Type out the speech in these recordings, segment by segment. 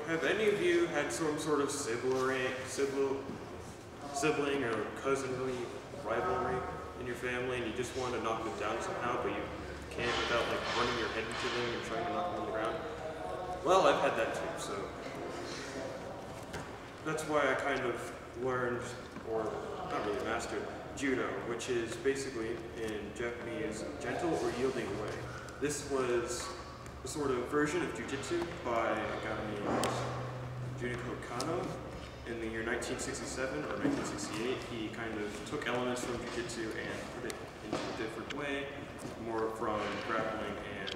have any of you had some sort of sibling or cousinly rivalry in your family, and you just want to knock them down somehow, but you can't without like running your head into them and trying to knock them on the ground? Well, I've had that too, so that's why I kind of learned, or not really mastered, judo, which is basically, in Japanese, gentle or yielding way. This was a sort of version of jiu-jitsu by a guy named Juniko Kano in the year 1967 or 1968. He kind of took elements from jiu-jitsu and put it into a different way, more from grappling and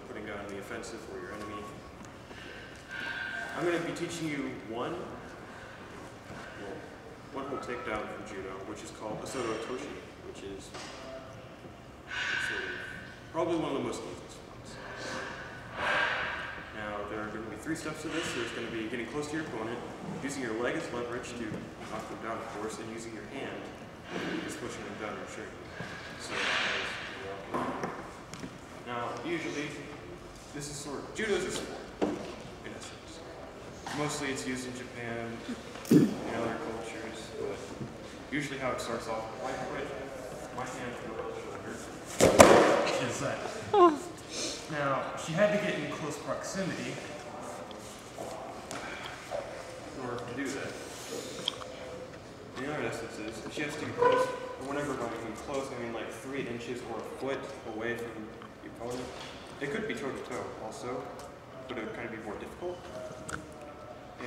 putting down the offensive for your enemy. I'm going to be teaching you one whole takedown from judo, which is called a Soto Toshi, which is probably one of the most easiest ones. Now, there are going to be 3 steps to this. There's going to be getting close to your opponent, using your leg as leverage to knock them down, of course, and using your hand just pushing them down your shirt. So, now, usually, this is judo is a sport, in essence. Mostly it's used in Japan and other cultures, but usually how it starts off, I put my hand over the shoulder. Is that? Now, she had to get in close proximity in order to do that. The other essence is she has to get close, or whenever I mean close, I mean like 3 inches or a foot away from the opponent. It could be toe-to-toe also, but it would kind of be more difficult.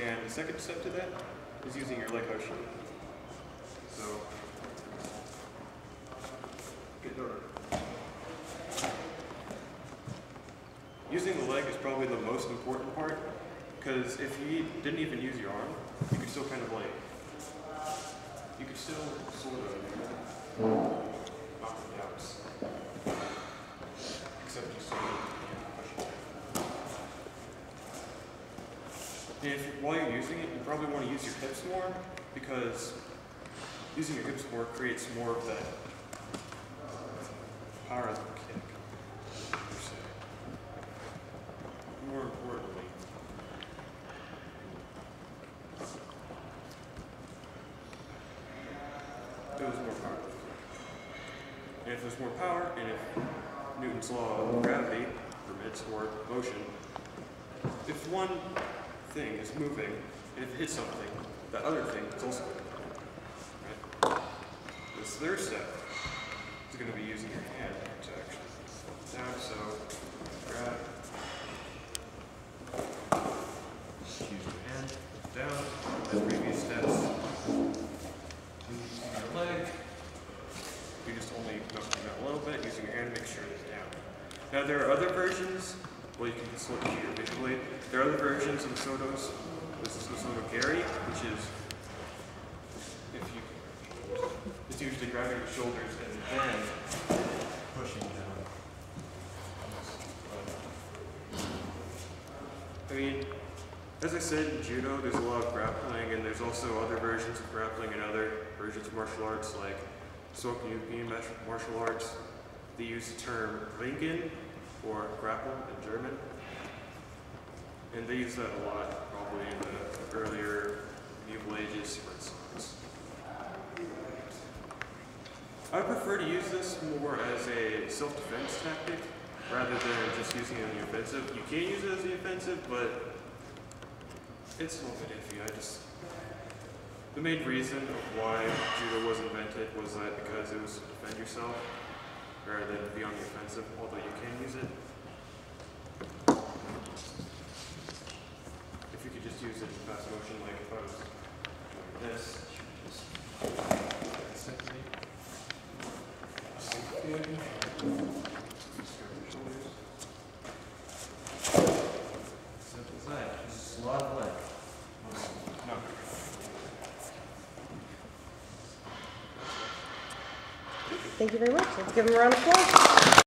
And the second step to that is using your leg hoshi. So, get over. Using the leg is probably the most important part, because if you didn't even use your arm, you could still kind of like, you could still sort of knock them down. Except you still push it. And while you're using it, you probably want to use your hips more, because using your hips more creates more of that power of the kick, per se. More importantly, there's more power. And if there's more power, and if Newton's law of gravity permits, or motion, if one thing is moving, and if it hits something, that other thing is also moving. Right? This third step is going to be using your hand to actually down, so grab, use your hand, down, as previous steps, using your leg, you just only knock them out a little bit, using your hand, make sure it's down. Now there are other versions, well you can just look here visually, there are other versions of the Sotos. This is the Soto Geri, which is, it's usually grabbing your shoulders and then pushing down. I mean, as I said, in judo there's a lot of grappling, and there's also other versions of grappling and other versions of martial arts like Soken martial arts. They use the term Ringen or grapple in German. And they use that a lot, probably in the earlier medieval ages, for instance. I prefer to use this more as a self-defense tactic, rather than just using it in the offensive. You can use it as the offensive, but it's a little bit iffy. The main reason of why judo was invented was that because it was to defend yourself, rather than be on the offensive, although you can use it. If you could just use it in fast motion, like if I was doing this, just simply sink in, just grab your shoulders. Simple as that, just a lot of leg. No. Thank you very much. Let's give him a round of applause.